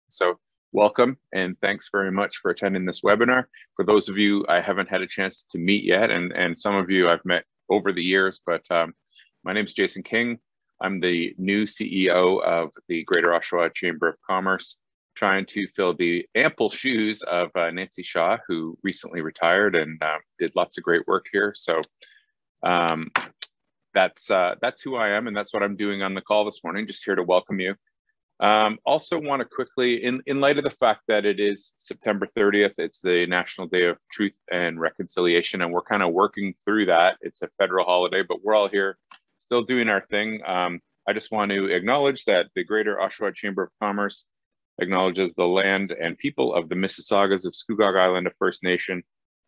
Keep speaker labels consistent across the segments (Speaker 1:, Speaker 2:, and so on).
Speaker 1: So welcome and thanks very much for attending this webinar. For those of you I haven't had a chance to meet yet, and some of you I've met over the years, but my name is Jason King. I'm the new CEO of the Greater Oshawa Chamber of Commerce, trying to fill the ample shoes of Nancy Shaw, who recently retired and did lots of great work here. So that's who I am, and that's what I'm doing on the call this morning, just here to welcome you. Also want to quickly, in light of the fact that it is September 30th, it's the National Day of Truth and Reconciliation, and we're kind of working through that. It's a federal holiday, but we're all here still doing our thing. I just want to acknowledge that the Greater Oshawa Chamber of Commerce acknowledges the land and people of the Mississaugas of Scugog Island of First Nation,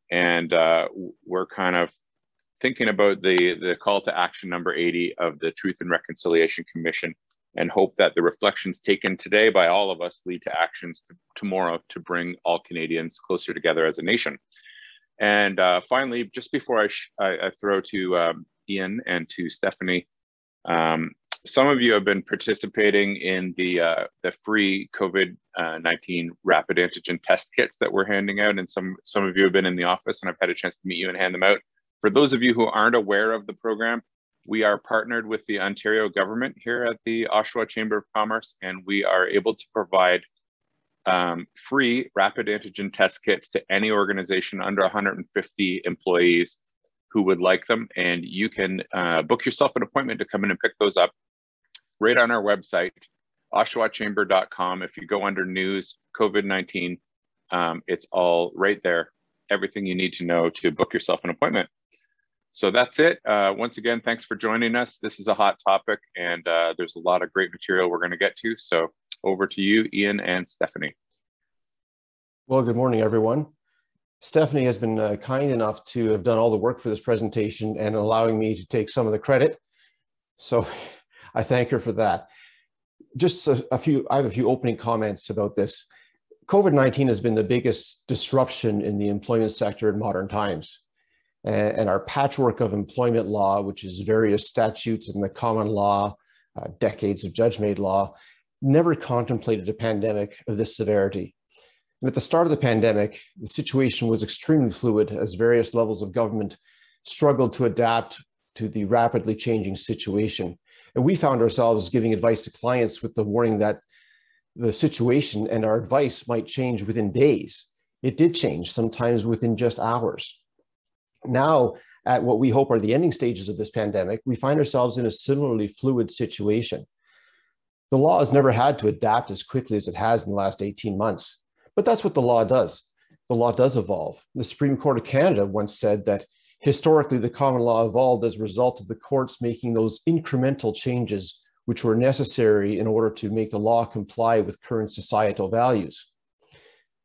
Speaker 1: and we're kind of thinking about the call to action number 80 of the Truth and Reconciliation Commission, and hope that the reflections taken today by all of us lead to actions tomorrow to bring all Canadians closer together as a nation. And finally, just before I throw to Ian and to Stephanie, some of you have been participating in the free COVID-19 rapid antigen test kits that we're handing out, and some of you have been in the office, and I've had a chance to meet you and hand them out. For those of you who aren't aware of the program, we are partnered with the Ontario government here at the Oshawa Chamber of Commerce, and we are able to provide free rapid antigen test kits to any organization under 150 employees who would like them. And you can book yourself an appointment to come in and pick those up right on our website, oshawachamber.com. If you go under news, COVID-19, it's all right there. Everything you need to know to book yourself an appointment. So that's it. Once again, thanks for joining us. This is a hot topic, and there's a lot of great material we're going to get to. So over to you, Ian and Stephanie.
Speaker 2: Well, good morning, everyone. Stephanie has been kind enough to have done all the work for this presentation and allowing me to take some of the credit. So I thank her for that. Just I have a few opening comments about this. COVID-19 has been the biggest disruption in the employment sector in modern times. And our patchwork of employment law, which is various statutes and the common law, decades of judge-made law, never contemplated a pandemic of this severity. And at the start of the pandemic, the situation was extremely fluid as various levels of government struggled to adapt to the rapidly changing situation. And we found ourselves giving advice to clients with the warning that the situation and our advice might change within days. It did change, sometimes within just hours. Now, at what we hope are the ending stages of this pandemic, we find ourselves in a similarly fluid situation. The law has never had to adapt as quickly as it has in the last 18 months, but that's what the law does. The law does evolve. The Supreme Court of Canada once said that historically the common law evolved as a result of the courts making those incremental changes which were necessary in order to make the law comply with current societal values.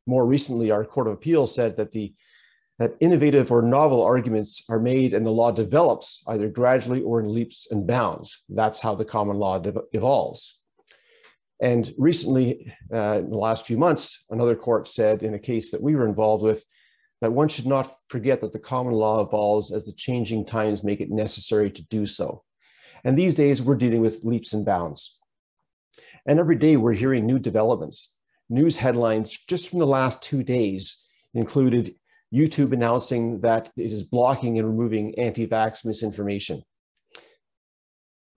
Speaker 2: More recently, our Court of Appeal said that that innovative or novel arguments are made and the law develops either gradually or in leaps and bounds. That's how the common law evolves. And recently, in the last few months, another court said in a case that we were involved with that one should not forget that the common law evolves as the changing times make it necessary to do so. And these days we're dealing with leaps and bounds. And every day we're hearing new developments. News headlines just from the last 2 days included YouTube announcing that it is blocking and removing anti-vax misinformation.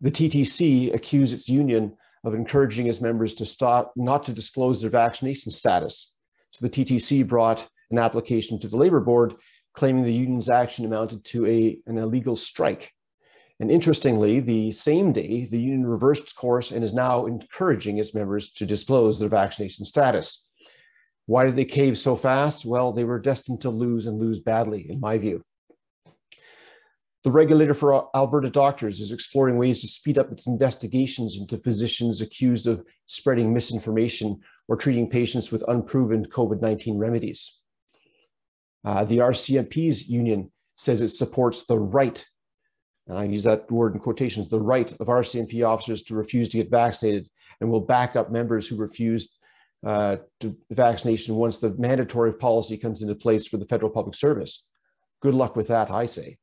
Speaker 2: The TTC accused its union of encouraging its members to not to disclose their vaccination status. So the TTC brought an application to the Labor Board claiming the union's action amounted to an illegal strike. And interestingly, the same day, the union reversed course and is now encouraging its members to disclose their vaccination status. Why did they cave so fast? Well, they were destined to lose and lose badly, in my view. The regulator for Alberta doctors is exploring ways to speed up its investigations into physicians accused of spreading misinformation or treating patients with unproven COVID-19 remedies. The RCMP's union says it supports the right, and I use that word in quotations, the right of RCMP officers to refuse to get vaccinated, and will back up members who refused to vaccination once the mandatory policy comes into place for the federal public service. Good luck with that, I say.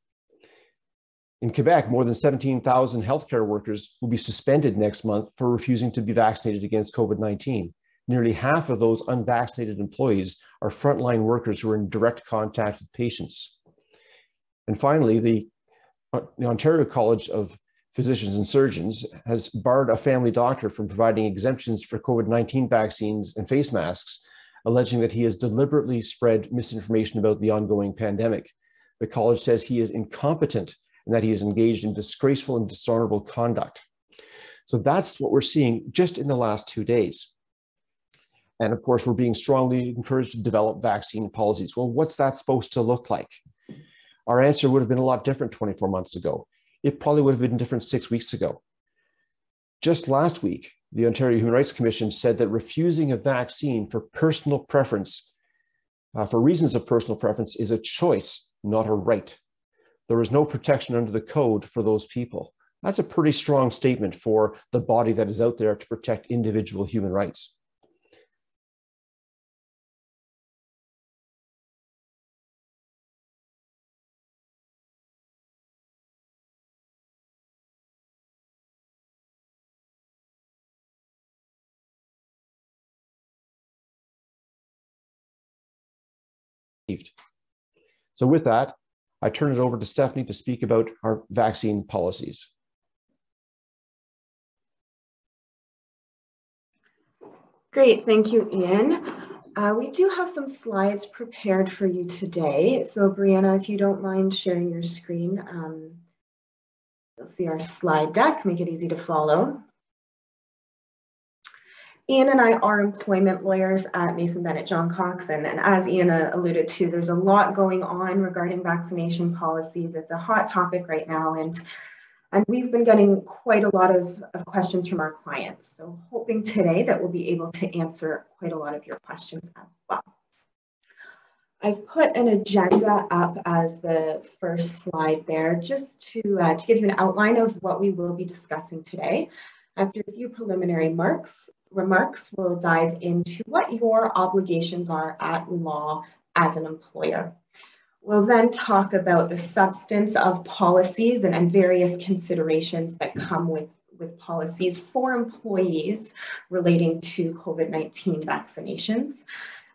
Speaker 2: In Quebec, more than 17,000 healthcare workers will be suspended next month for refusing to be vaccinated against COVID-19. Nearly half of those unvaccinated employees are frontline workers who are in direct contact with patients. And finally, the Ontario College of Physicians and Surgeons has barred a family doctor from providing exemptions for COVID-19 vaccines and face masks, alleging that he has deliberately spread misinformation about the ongoing pandemic. The college says he is incompetent and that he is engaged in disgraceful and dishonorable conduct. So that's what we're seeing just in the last 2 days. And of course, we're being strongly encouraged to develop vaccine policies. Well, what's that supposed to look like? Our answer would have been a lot different 24 months ago. It probably would have been different 6 weeks ago. Just last week, the Ontario Human Rights Commission said that refusing a vaccine for personal preference, for reasons of personal preference, is a choice, not a right. There is no protection under the code for those people. That's a pretty strong statement for the body that is out there to protect individual human rights. So with that, I turn it over to Stephanie to speak about our vaccine policies.
Speaker 3: Great, thank you, Ian. We do have some slides prepared for you today. So Brianna, if you don't mind sharing your screen, you'll see our slide deck, make it easy to follow. Ian and I are employment lawyers at Mason Bennett Johncox, and as Ian alluded to, there's a lot going on regarding vaccination policies. It's a hot topic right now, and we've been getting quite a lot of questions from our clients. So hoping today that we'll be able to answer quite a lot of your questions as well. I've put an agenda up as the first slide there, just to give you an outline of what we will be discussing today. After a few preliminary remarks, we'll dive into what your obligations are at law as an employer. We'll then talk about the substance of policies and various considerations that come with policies for employees relating to COVID-19 vaccinations.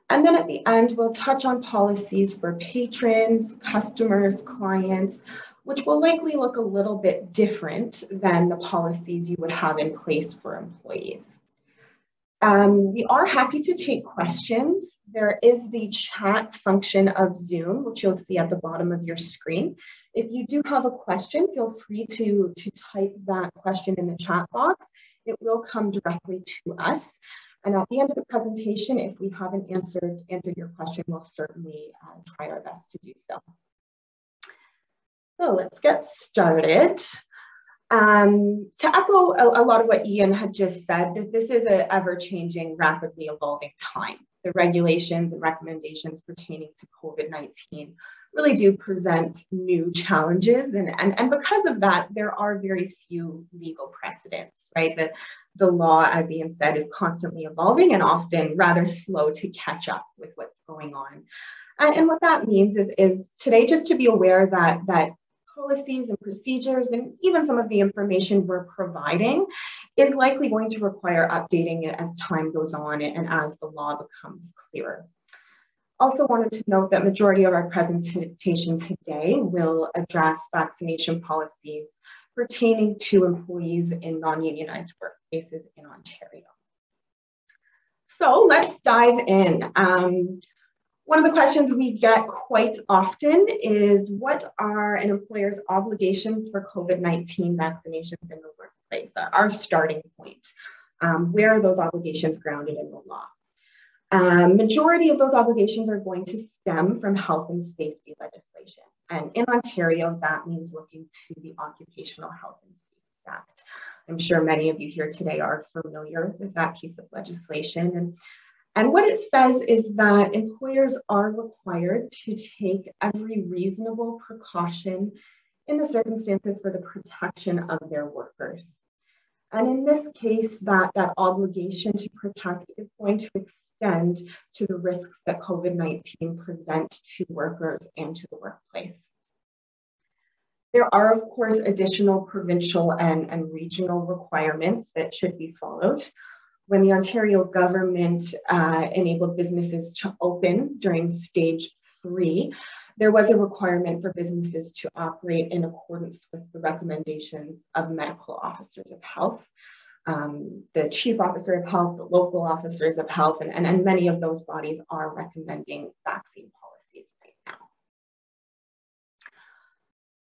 Speaker 3: And then at the end, we'll touch on policies for patrons, customers, clients, which will likely look a little bit different than the policies you would have in place for employees. We are happy to take questions. There is the chat function of Zoom, which you'll see at the bottom of your screen. If you do have a question, feel free to type that question in the chat box. It will come directly to us. And at the end of the presentation, if we haven't answered your question, we'll certainly try our best to do so. So let's get started. To echo a lot of what Ian had just said, this is an ever-changing, rapidly evolving time. The regulations and recommendations pertaining to COVID-19 really do present new challenges. And because of that, there are very few legal precedents, right? The law, as Ian said, is constantly evolving and often rather slow to catch up with what's going on. And what that means is today just to be aware that policies and procedures and even some of the information we're providing is likely going to require updating as time goes on and as the law becomes clearer. Also wanted to note that majority of our presentation today will address vaccination policies pertaining to employees in non-unionized workplaces in Ontario. So let's dive in. One of the questions we get quite often is, what are an employer's obligations for COVID-19 vaccinations in the workplace? Our starting point. Where are those obligations grounded in the law? Majority of those obligations are going to stem from health and safety legislation. And in Ontario, that means looking to the Occupational Health and Safety Act. I'm sure many of you here today are familiar with that piece of legislation. And what it says is that employers are required to take every reasonable precaution in the circumstances for the protection of their workers. And in this case, that obligation to protect is going to extend to the risks that COVID-19 present to workers and to the workplace. There are, of course, additional provincial and regional requirements that should be followed. when the Ontario government enabled businesses to open during stage 3, there was a requirement for businesses to operate in accordance with the recommendations of medical officers of health, the chief officer of health, the local officers of health, and many of those bodies are recommending vaccine policies right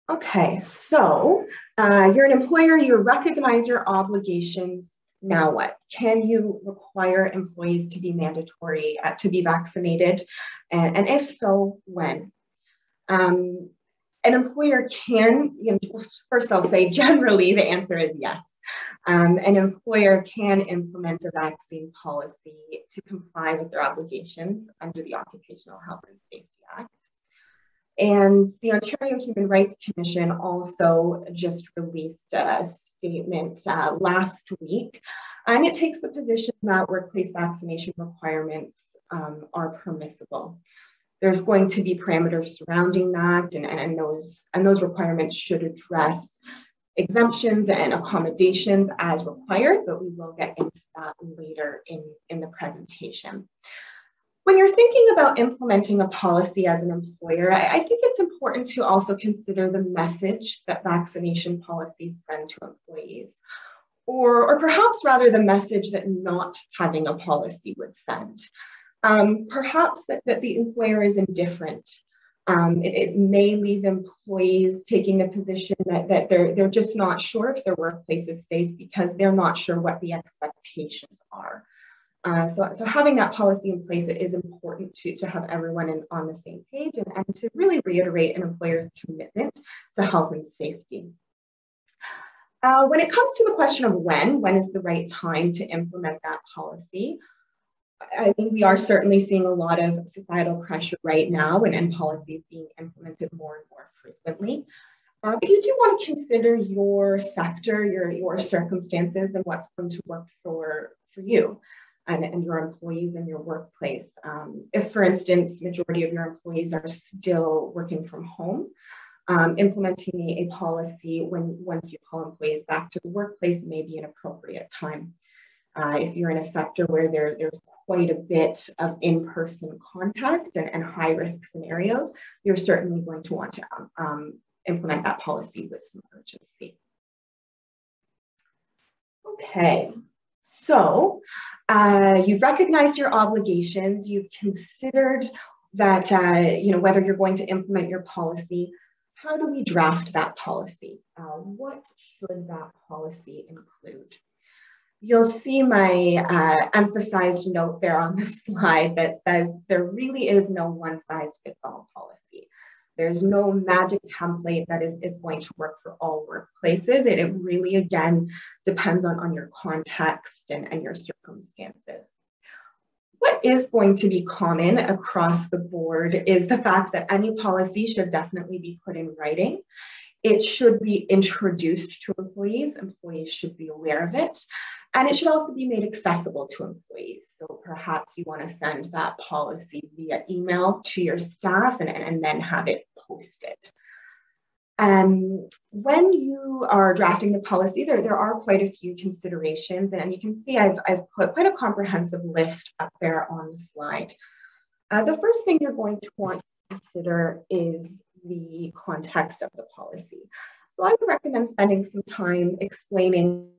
Speaker 3: now. Okay, so you're an employer, you recognize your obligations. Now what? Can you require employees to be mandatory to be vaccinated? And if so, when? An employer can, first I'll say generally the answer is yes. An employer can implement a vaccine policy to comply with their obligations under the Occupational Health and Safety Act. And the Ontario Human Rights Commission also just released a statement last week, and it takes the position that workplace vaccination requirements are permissible. There's going to be parameters surrounding that, and those requirements should address exemptions and accommodations as required, but we will get into that later in the presentation. When you're thinking about implementing a policy as an employer, I think it's important to also consider the message that vaccination policies send to employees, or perhaps rather the message that not having a policy would send. Perhaps that the employer is indifferent. It may leave employees taking the position that they're just not sure if their workplace is safe because they're not sure what the expectations are. So having that policy in place is important to have everyone on the same page and to really reiterate an employer's commitment to health and safety. When it comes to the question of when is the right time to implement that policy, I mean, we are certainly seeing a lot of societal pressure right now and policies being implemented more and more frequently. But you do want to consider your sector, your circumstances, and what's going to work for you and your employees and your workplace. If, for instance, majority of your employees are still working from home, implementing a policy once you call employees back to the workplace may be an appropriate time. If you're in a sector where there's quite a bit of in-person contact and high-risk scenarios, you're certainly going to want to implement that policy with some urgency. Okay, so you've recognized your obligations, you've considered that, whether you're going to implement your policy. How do we draft that policy? What should that policy include? You'll see my emphasized note there on the slide that says there really is no one-size-fits-all policy. There's no magic template that is going to work for all workplaces. It really, again, depends on your context and your circumstances. What is going to be common across the board is the fact that any policy should definitely be put in writing. It should be introduced to employees. Employees should be aware of it. And it should also be made accessible to employees. So perhaps you want to send that policy via email to your staff and then have it posted. When you are drafting the policy, there are quite a few considerations. And you can see I've put quite a comprehensive list up there on the slide. The first thing you're going to want to consider is the context of the policy. So I would recommend spending some time explaining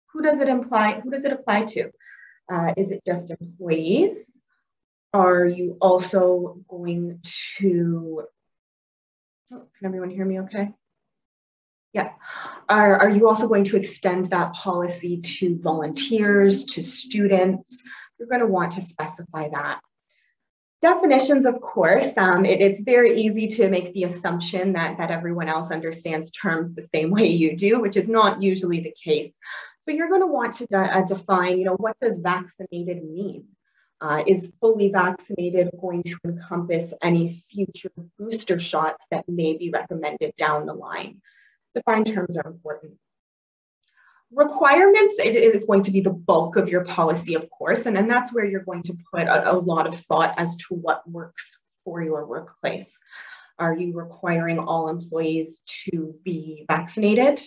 Speaker 3: who does it apply to? Is it just employees? Are you also going to, can everyone hear me okay? Yeah. Are you also going to extend that policy to volunteers, to students? You're going to want to specify that. Definitions, of course, it's very easy to make the assumption that everyone else understands terms the same way you do, which is not usually the case. So you're going to want to define, what does vaccinated mean? Is fully vaccinated going to encompass any future booster shots that may be recommended down the line? Defined terms are important. Requirements, it is going to be the bulk of your policy, of course, and that's where you're going to put a lot of thought as to what works for your workplace. Are you requiring all employees to be vaccinated?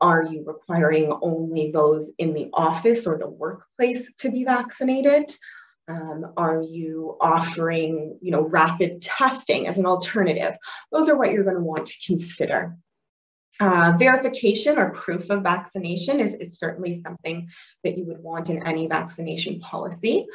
Speaker 3: Are you requiring only those in the office or the workplace to be vaccinated? Are you offering, rapid testing as an alternative? Those are what you're going to want to consider. Verification or proof of vaccination is certainly something that you would want in any vaccination policy.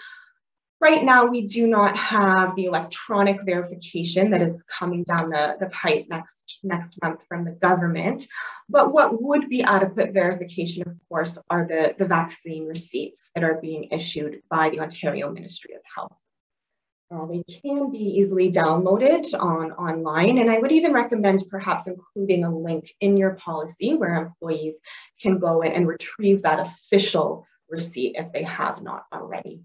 Speaker 3: Right now, we do not have the electronic verification that is coming down the pipe next month from the government. But what would be adequate verification, of course, are the vaccine receipts that are being issued by the Ontario Ministry of Health. They can be easily downloaded online, and I would even recommend perhaps including a link in your policy where employees can go in and retrieve that official receipt if they have not already.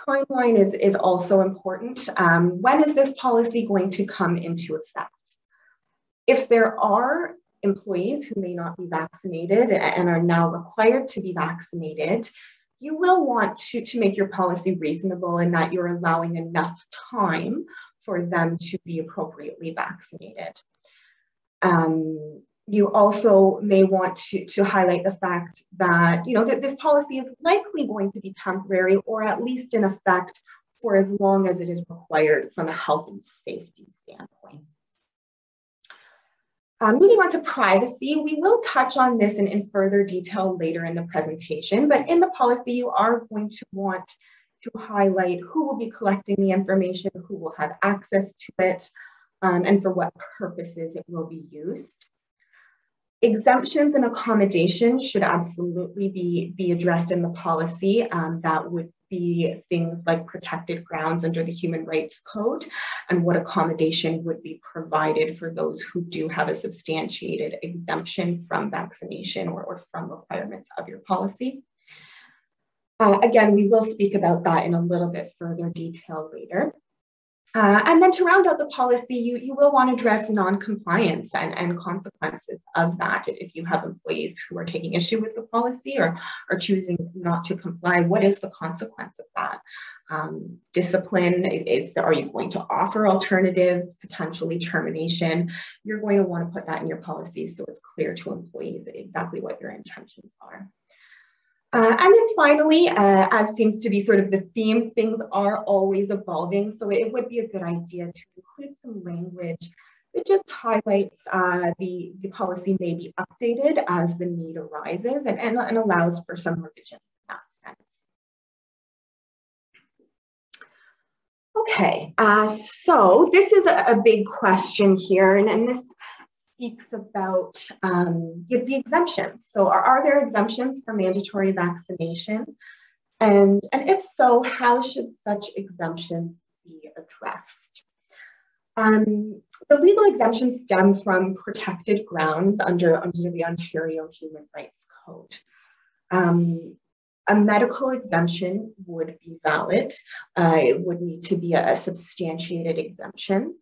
Speaker 3: Timeline is also important. When is this policy going to come into effect? If there are employees who may not be vaccinated and are now required to be vaccinated, you will want to make your policy reasonable in that you're allowing enough time for them to be appropriately vaccinated. You also may want to highlight the fact that, that this policy is likely going to be temporary or at least in effect for as long as it is required from a health and safety standpoint. Moving on to privacy, we will touch on this in further detail later in the presentation, but in the policy, you are going to want to highlight who will be collecting the information, who will have access to it, and for what purposes it will be used. Exemptions and accommodations should absolutely be addressed in the policy. That would be things like protected grounds under the Human Rights Code and what accommodation would be provided for those who do have a substantiated exemption from vaccination or from requirements of your policy. Again, we will speak about that in a little bit further detail later. And then to round out the policy, you will want to address non-compliance and consequences of that. If you have employees who are taking issue with the policy or are choosing not to comply, what is the consequence of that? Discipline, are you going to offer alternatives, potentially termination? You're going to want to put that in your policy so it's clear to employees exactly what your intentions are. And then finally, as seems to be sort of the theme, things are always evolving. So it would be a good idea to include some language that just highlights the policy may be updated as the need arises and allows for some revisions in that sense. Okay, so this is a big question here, and this speaks about the exemptions. So are there exemptions for mandatory vaccination? And if so, how should such exemptions be addressed? The legal exemptions stem from protected grounds under the Ontario Human Rights Code. A medical exemption would be valid. It would need to be a substantiated exemption.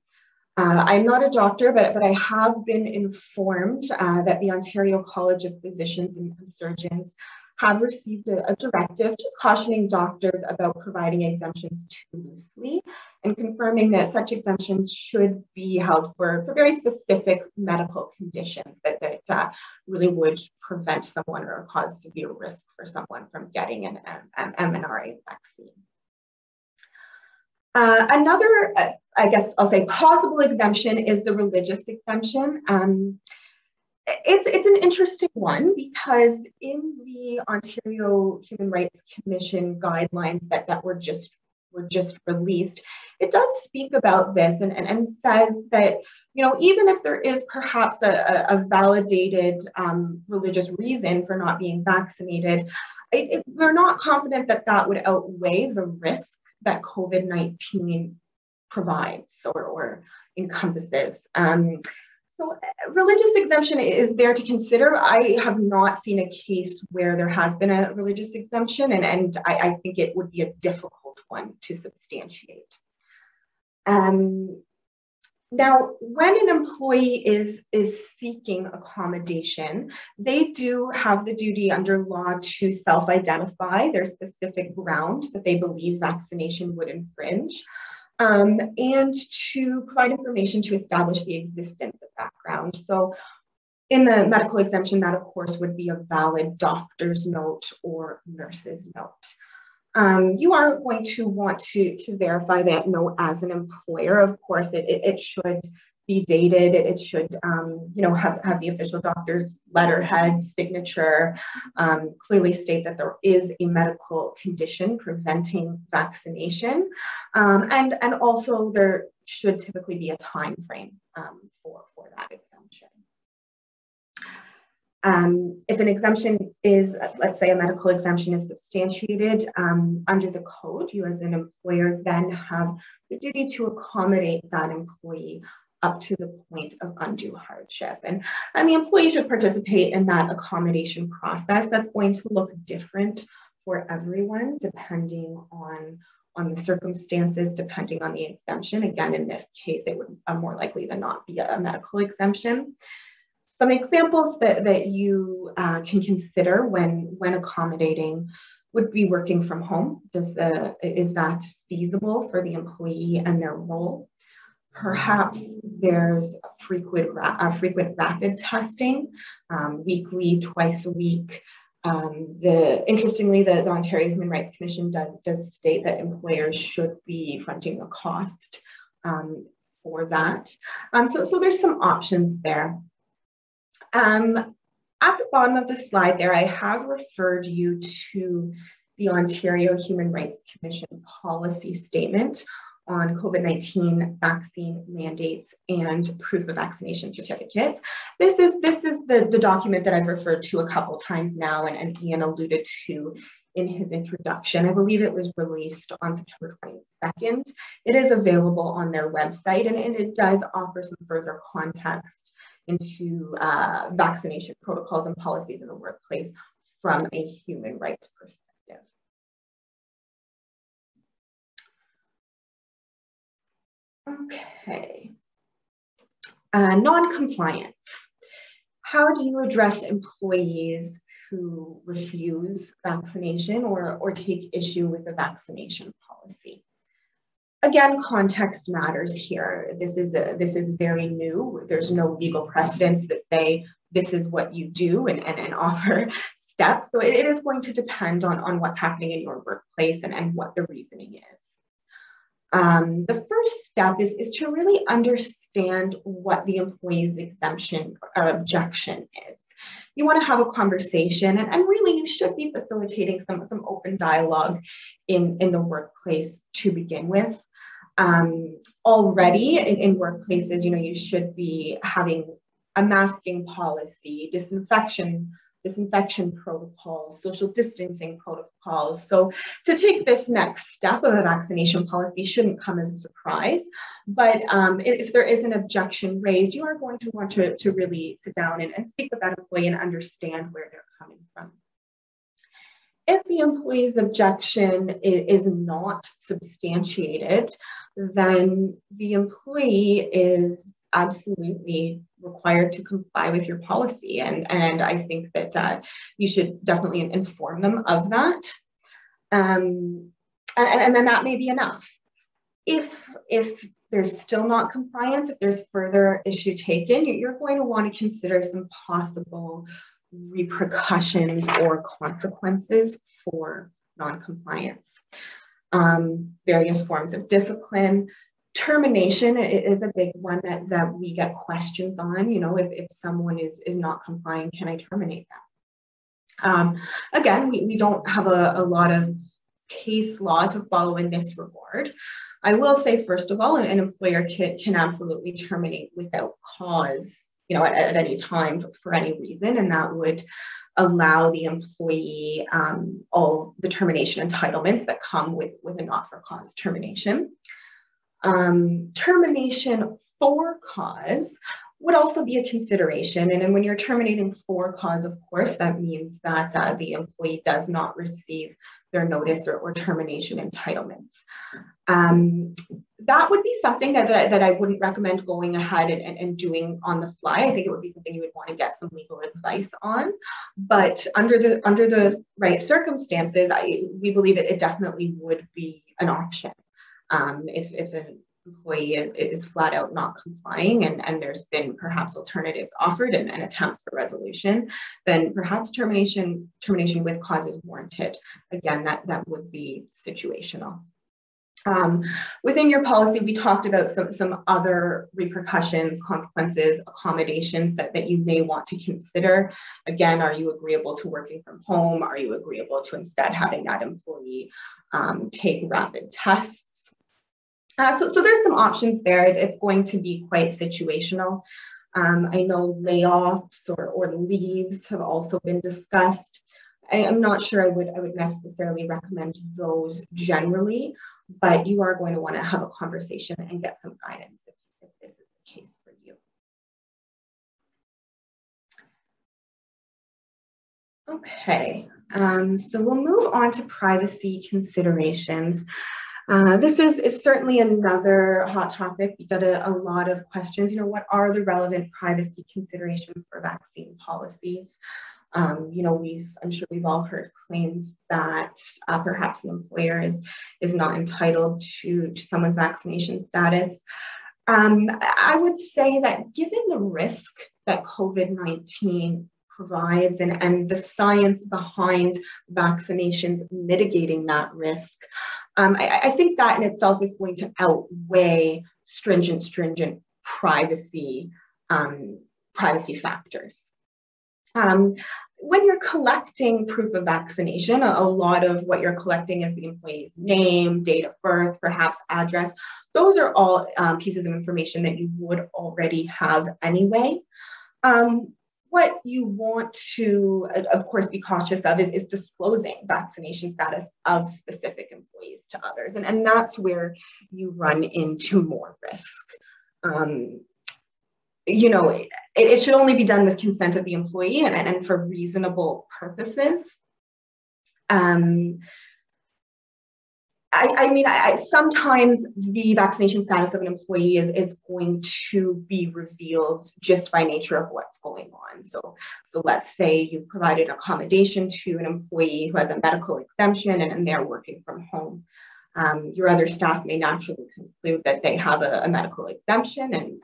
Speaker 3: I'm not a doctor, but I have been informed that the Ontario College of Physicians and Surgeons have received a directive just cautioning doctors about providing exemptions too loosely and confirming that such exemptions should be held for very specific medical conditions that really would prevent someone or cause severe risk for someone from getting an mRNA vaccine. Another, I guess I'll say, possible exemption is the religious exemption. It's an interesting one because in the Ontario Human Rights Commission guidelines that were just released, it does speak about this and says that, even if there is perhaps a validated religious reason for not being vaccinated, we're not confident that would outweigh the risk that COVID-19 provides or encompasses. So religious exemption is there to consider. I have not seen a case where there has been a religious exemption, and I think it would be a difficult one to substantiate. Now, when an employee is seeking accommodation, they do have the duty under law to self-identify their specific ground that they believe vaccination would infringe, and to provide information to establish the existence of that ground. So in the medical exemption, that of course would be a valid doctor's note or nurse's note. You are going to want to verify that note as an employer. Of course, it should be dated. It should, have the official doctor's letterhead, signature, clearly state that there is a medical condition preventing vaccination, and also there should typically be a time frame for that exemption. If an exemption is, let's say a medical exemption is substantiated under the code, you as an employer then have the duty to accommodate that employee up to the point of undue hardship. And the employee should participate in that accommodation process. That's going to look different for everyone depending on the circumstances, depending on the exemption. Again, in this case, it would more likely than not be a medical exemption. Some examples that you can consider when accommodating would be working from home. Is that feasible for the employee and their role? Perhaps there's frequent rapid testing, weekly, twice a week. Interestingly, the Ontario Human Rights Commission does state that employers should be fronting the cost for that. So there's some options there. At the bottom of the slide there, I have referred you to the Ontario Human Rights Commission policy statement on COVID-19 vaccine mandates and proof of vaccination certificate. This is the document that I've referred to a couple times now, and Ian alluded to in his introduction. I believe it was released on September 22nd. It is available on their website, and it does offer some further context into vaccination protocols and policies in the workplace from a human rights perspective. Okay. Non-compliance. How do you address employees who refuse vaccination or take issue with the vaccination policy? Again, context matters here. This is very new. There's no legal precedents that say this is what you do and offer steps. So it is going to depend on what's happening in your workplace and what the reasoning is. The first step is to really understand what the employee's exemption or objection is. You want to have a conversation, and really you should be facilitating some open dialogue in the workplace to begin with. Already in workplaces, you should be having a masking policy, disinfection protocols, social distancing protocols. So to take this next step of a vaccination policy shouldn't come as a surprise, but if there is an objection raised, you are going to want to really sit down and speak with that employee and understand where they're coming from. If the employee's objection is not substantiated, then the employee is absolutely required to comply with your policy. And I think that you should definitely inform them of that. And then that may be enough. If there's still not compliance, if there's further issue taken, you're going to want to consider some possible repercussions or consequences for non-compliance. Various forms of discipline. Termination is a big one that we get questions on. If someone is not complying, can I terminate them? Again, we don't have a lot of case law to follow in this regard. I will say, first of all, an employer can absolutely terminate without cause, at any time for any reason, and that would allow the employee all the termination entitlements that come with a not-for-cause termination. Termination for cause would also be a consideration. And when you're terminating for cause, of course, that means that the employee does not receive their notice or termination entitlements. That would be something that I wouldn't recommend going ahead and doing on the fly. I think it would be something you would want to get some legal advice on. But under the right circumstances, we believe it definitely would be an option. If an employee is flat out not complying and there's been perhaps alternatives offered and attempts for resolution, then perhaps termination with cause is warranted. Again, that would be situational. Within your policy, we talked about some other repercussions, consequences, accommodations that you may want to consider. Again, are you agreeable to working from home? Are you agreeable to instead having that employee take rapid tests? So there's some options there. It's going to be quite situational. I know layoffs or leaves have also been discussed. I'm not sure I would necessarily recommend those generally, but you are going to want to have a conversation and get some guidance if this is the case for you. Okay, so we'll move on to privacy considerations. This is certainly another hot topic. We got a lot of questions. What are the relevant privacy considerations for vaccine policies? I'm sure we've all heard claims that perhaps an employer is not entitled to someone's vaccination status. I would say that given the risk that COVID-19 provides and the science behind vaccinations mitigating that risk, I think that in itself is going to outweigh stringent privacy factors. When you're collecting proof of vaccination, a lot of what you're collecting is the employee's name, date of birth, perhaps address. Those are all pieces of information that you would already have anyway. What you want to, of course, be cautious of is disclosing vaccination status of specific employees to others. And that's where you run into more risk. It should only be done with consent of the employee and for reasonable purposes. Sometimes the vaccination status of an employee is going to be revealed just by nature of what's going on. So let's say you've provided accommodation to an employee who has a medical exemption and they're working from home. Your other staff may naturally conclude that they have a medical exemption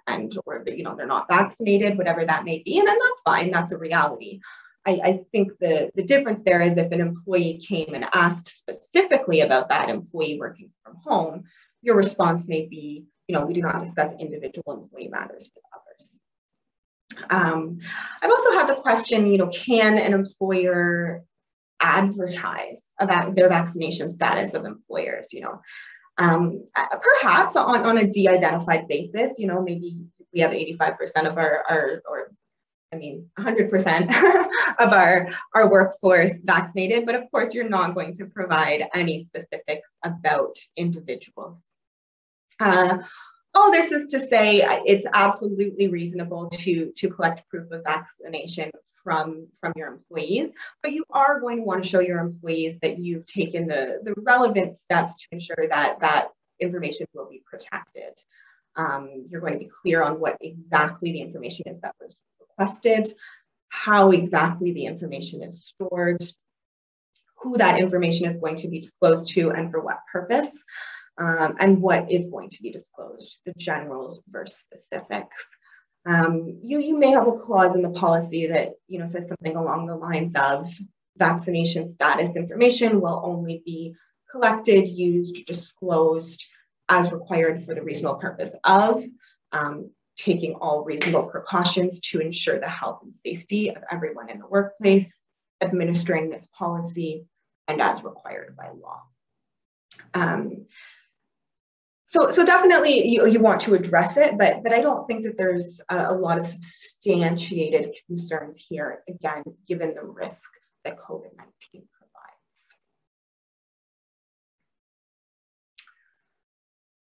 Speaker 3: or they're not vaccinated, whatever that may be, and then that's fine. That's a reality. I think the difference there is if an employee came and asked specifically about that employee working from home, your response may be, we do not discuss individual employee matters with others. I've also had the question, can an employer advertise about their vaccination status of employers? Perhaps on a de-identified basis, maybe we have 85% of our 100% of our workforce vaccinated, but of course you're not going to provide any specifics about individuals. All this is to say it's absolutely reasonable to collect proof of vaccination from your employees, but you are going to want to show your employees that you've taken the relevant steps to ensure that information will be protected. You're going to be clear on what exactly the information is that was requested, how exactly the information is stored, who that information is going to be disclosed to and for what purpose, and what is going to be disclosed, the generals versus specifics. You may have a clause in the policy that says something along the lines of vaccination status information will only be collected, used, disclosed as required for the reasonable purpose of taking all reasonable precautions to ensure the health and safety of everyone in the workplace, administering this policy, and as required by law. So definitely you want to address it, but I don't think that there's a lot of substantiated concerns here, again, given the risk that COVID-19 provides.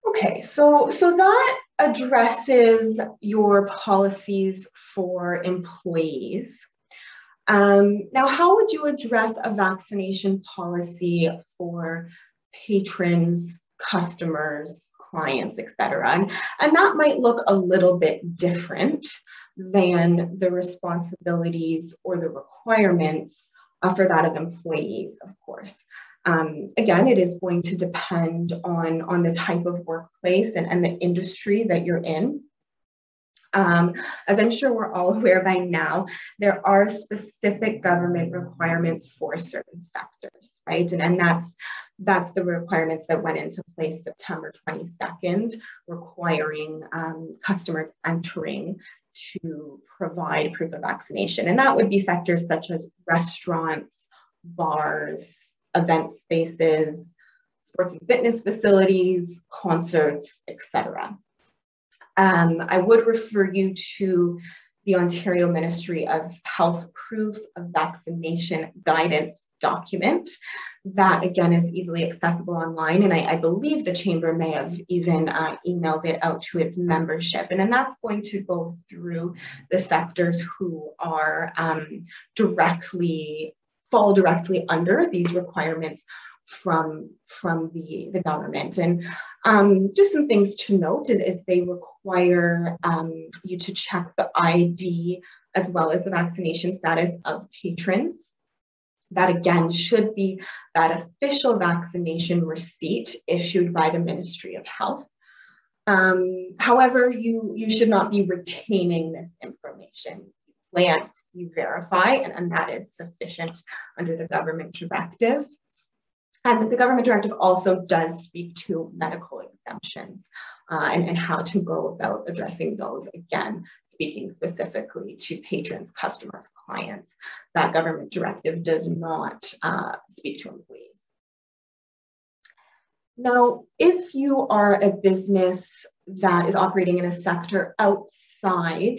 Speaker 3: Okay, so that addresses your policies for employees. Now, how would you address a vaccination policy for patrons, customers, clients, et cetera? And that might look a little bit different than the responsibilities or the requirements for that of employees, of course. Again, it is going to depend on the type of workplace and the industry that you're in. As I'm sure we're all aware by now, there are specific government requirements for certain sectors, right? And that's the requirements that went into place September 22nd, requiring customers entering to provide proof of vaccination. And that would be sectors such as restaurants, bars, event spaces, sports and fitness facilities, concerts, etc. I would refer you to the Ontario Ministry of Health Proof of Vaccination Guidance document. That, again, is easily accessible online, and I believe the Chamber may have even emailed it out to its membership. And then that's going to go through the sectors who are fall directly under these requirements from the government. And just some things to note is they require you to check the ID as well as the vaccination status of patrons. That, again, should be that official vaccination receipt issued by the Ministry of Health. However, you should not be retaining this information. You glance, you verify, and that is sufficient under the government directive. And the government directive also does speak to medical exemptions and how to go about addressing those, again, speaking specifically to patrons, customers, clients. That government directive does not speak to employees. Now, if you are a business that is operating in a sector outside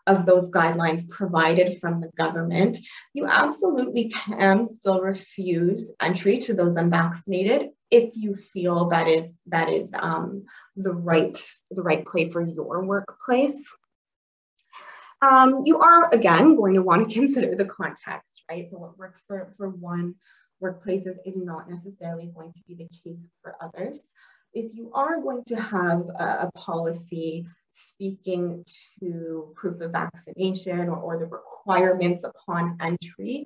Speaker 3: of those guidelines provided from the government, you absolutely can still refuse entry to those unvaccinated if you feel that is the right play for your workplace. You are, again, going to want to consider the context, right? So what works for one workplaces is not necessarily going to be the case for others. If you are going to have a policy speaking to proof of vaccination or the requirements upon entry,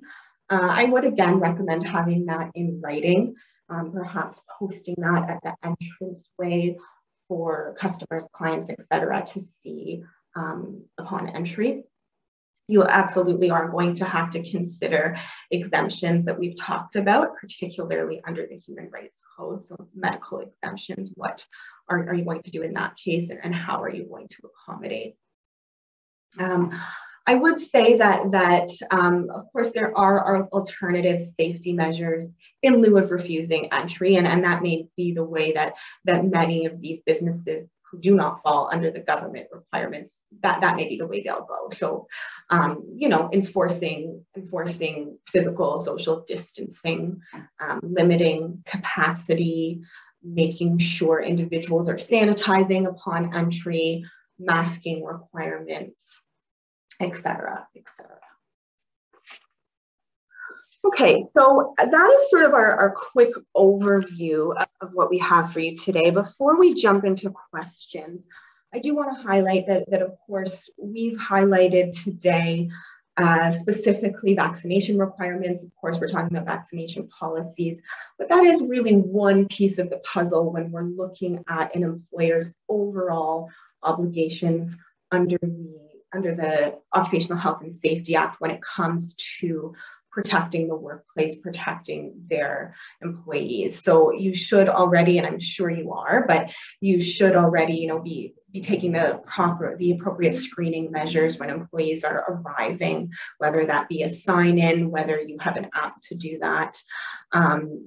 Speaker 3: I would again recommend having that in writing, perhaps posting that at the entranceway for customers, clients, etc., to see upon entry. You absolutely are going to have to consider exemptions that we've talked about, particularly under the Human Rights Code. So medical exemptions, what are you going to do in that case, and how are you going to accommodate? I would say that of course, there are alternative safety measures in lieu of refusing entry, and that may be the way that many of these businesses who do not fall under the government requirements, that may be the way they'll go. So, enforcing physical, social distancing, limiting capacity, making sure individuals are sanitizing upon entry, masking requirements, etc., etc. Okay, so that is sort of our quick overview of what we have for you today. Before we jump into questions, I do want to highlight that of course, we've highlighted today specifically vaccination requirements. Of course, we're talking about vaccination policies, but that is really one piece of the puzzle when we're looking at an employer's overall obligations under the Occupational Health and Safety Act when it comes to protecting the workplace, protecting their employees. So you should already, and I'm sure you are, but you should already, be taking the appropriate screening measures when employees are arriving, whether that be a sign-in, whether you have an app to do that,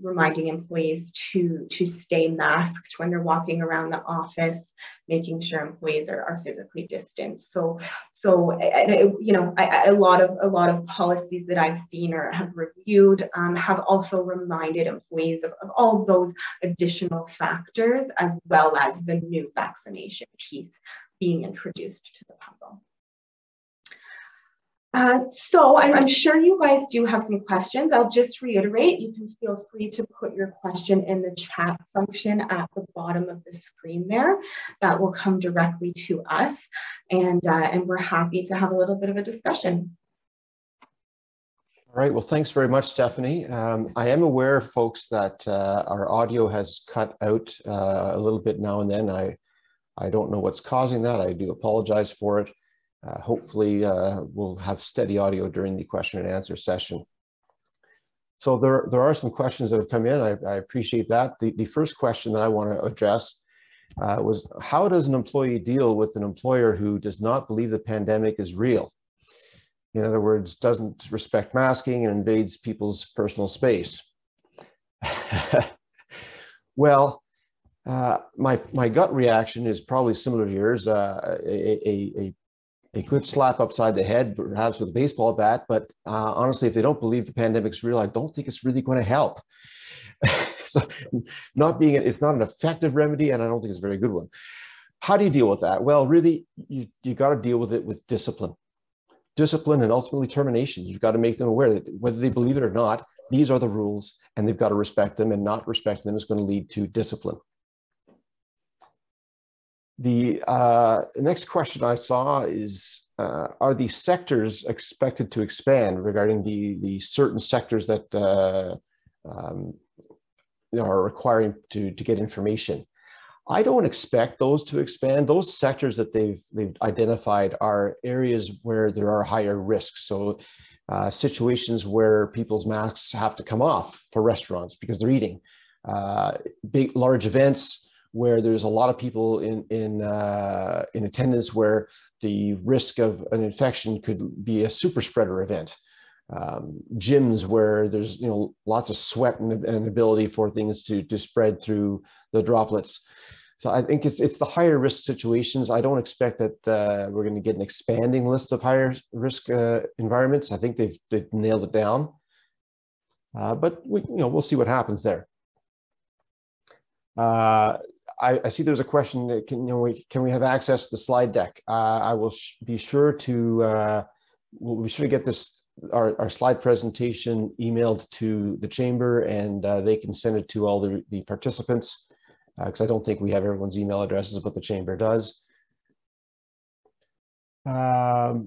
Speaker 3: reminding employees to stay masked when they're walking around the office, making sure employees are physically distant. So a lot of policies that I've seen or have reviewed have also reminded employees of all of those additional factors, as well as the new vaccination piece being introduced to the puzzle. So I'm sure you guys do have some questions. I'll just reiterate, you can feel free to put your question in the chat function at the bottom of the screen there. That will come directly to us, and we're happy to have a little bit of a discussion.
Speaker 2: All right, well, thanks very much, Stephanie. I am aware, folks, that our audio has cut out a little bit now and then. I don't know what's causing that. I do apologize for it. Hopefully, we'll have steady audio during the question and answer session. So there are some questions that have come in. I appreciate that. The first question that I want to address was, how does an employee deal with an employer who does not believe the pandemic is real? In other words, doesn't respect masking and invades people's personal space. Well, my gut reaction is probably similar to yours. A good slap upside the head, perhaps with a baseball bat. But honestly, if they don't believe the pandemic's real, I don't think it's really going to help. So, it's not an effective remedy, and I don't think it's a very good one. How do you deal with that? Well, really, you got to deal with it with discipline. Discipline and ultimately termination. You've got to make them aware that whether they believe it or not, these are the rules, and they've got to respect them, and not respecting them is going to lead to discipline. The next question I saw is, are the sectors expected to expand regarding the certain sectors that are requiring to get information? I don't expect those to expand. Those sectors that they've identified are areas where there are higher risks. So situations where people's masks have to come off for restaurants because they're eating, large events where there's a lot of people in attendance, where the risk of an infection could be a super spreader event. Gyms where there's lots of sweat and ability for things to spread through the droplets. So I think it's the higher risk situations. I don't expect that we're going to get an expanding list of higher risk environments. I think they've nailed it down, but we'll see what happens there. I see there's a question that can we have access to the slide deck? I will be sure to get this our slide presentation emailed to the chamber, and they can send it to all the participants, because I don't think we have everyone's email addresses, but the chamber does. Another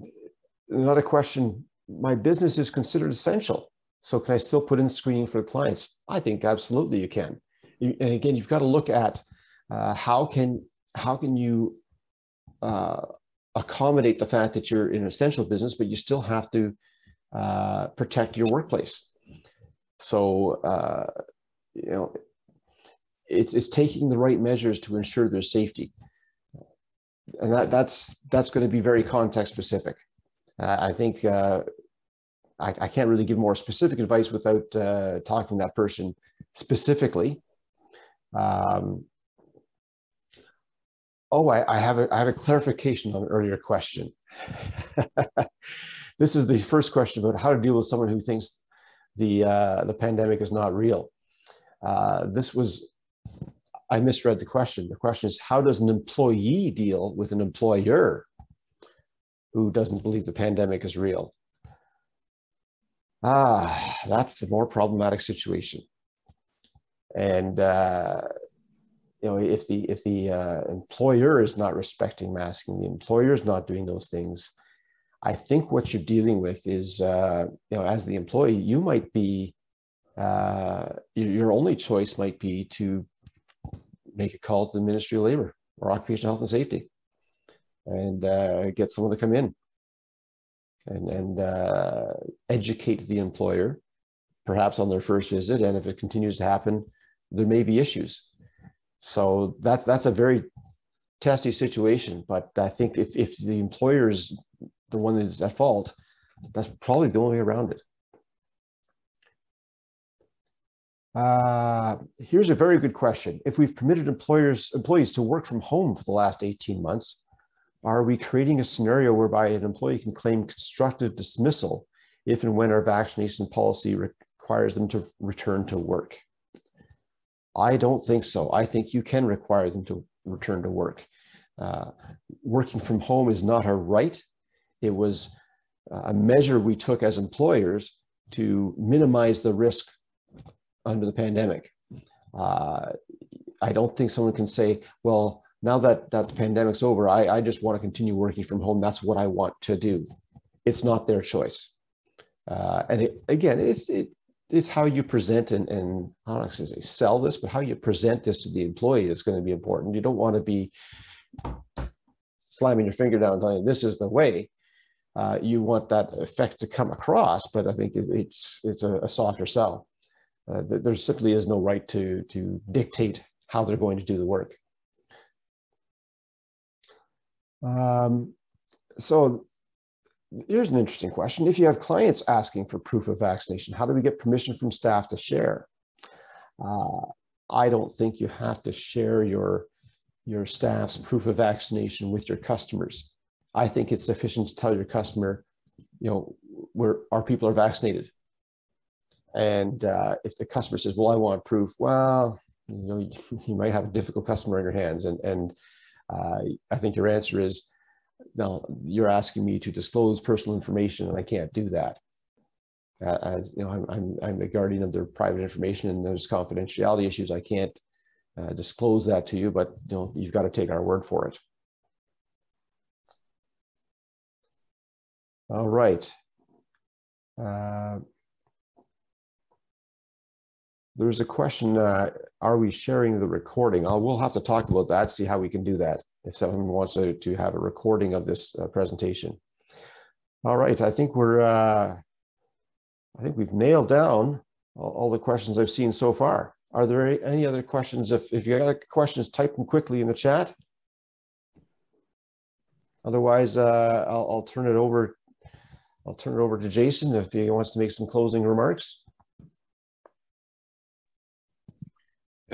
Speaker 2: question: my business is considered essential, so can I still put in screening for the clients? I think absolutely you can. And again, you've got to look at how can you accommodate the fact that you're in an essential business, but you still have to protect your workplace. So it's taking the right measures to ensure there's safety, and that's going to be very context specific. I think I can't really give more specific advice without talking to that person specifically. I have a clarification on an earlier question. This is the first question about how to deal with someone who thinks the pandemic is not real. I misread the question. The question is, how does an employee deal with an employer who doesn't believe the pandemic is real? That's a more problematic situation. And if the employer is not respecting masking, the employer is not doing those things, I think what you're dealing with is, as the employee, you might be, your only choice might be to make a call to the Ministry of Labor or Occupational Health and Safety, and get someone to come in and educate the employer, perhaps on their first visit. And if it continues to happen, there may be issues. So that's a very testy situation. But I think if the employer is the one that is at fault, that's probably the only way around it. Here's a very good question. If we've permitted employees to work from home for the last 18 months, are we creating a scenario whereby an employee can claim constructive dismissal if and when our vaccination policy requires them to return to work? I don't think so. I think you can require them to return to work. Working from home is not a right. It was a measure we took as employers to minimize the risk under the pandemic. I don't think someone can say, well, now that the pandemic's over, I just want to continue working from home. That's what I want to do. It's not their choice. And again, it's how you present and I don't know if I say sell this, but how you present this to the employee is going to be important. You don't want to be slamming your finger down and telling this is the way. You want that effect to come across, but I think it's a softer sell. There simply is no right to dictate how they're going to do the work. So here's an interesting question. If you have clients asking for proof of vaccination, how do we get permission from staff to share? I don't think you have to share your staff's proof of vaccination with your customers. I think it's sufficient to tell your customer, our people are vaccinated. And if the customer says, well, I want proof, well, you might have a difficult customer on your hands. And I think your answer is, no, you're asking me to disclose personal information and I can't do that. As you know, I'm the guardian of their private information and there's confidentiality issues. I can't disclose that to you, but you've got to take our word for it. All right. There's a question, are we sharing the recording? We'll have to talk about that, see how we can do that if someone wants to have a recording of this presentation. All right, I think we've nailed down all the questions I've seen so far. Are there any other questions? If you got questions, type them quickly in the chat. Otherwise, I'll turn it over. I'll turn it over to Jason if he wants to make some closing remarks.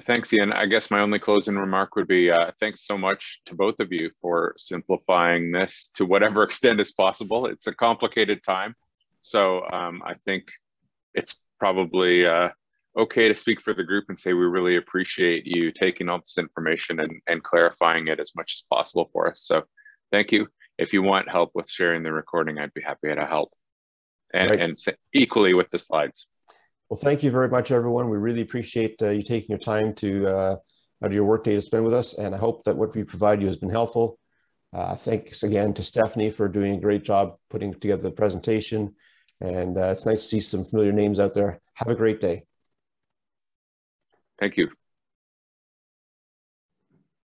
Speaker 1: Thanks, Ian. I guess my only closing remark would be thanks so much to both of you for simplifying this to whatever extent is possible. It's a complicated time. So I think it's probably okay to speak for the group and say we really appreciate you taking all this information and clarifying it as much as possible for us. So thank you. If you want help with sharing the recording, I'd be happy to help. And equally with the slides.
Speaker 2: Well, thank you very much, everyone. We really appreciate you taking your time out of your workday to spend with us. And I hope that what we provide you has been helpful. Thanks again to Stephanie for doing a great job putting together the presentation. And it's nice to see some familiar names out there. Have a great day.
Speaker 1: Thank you.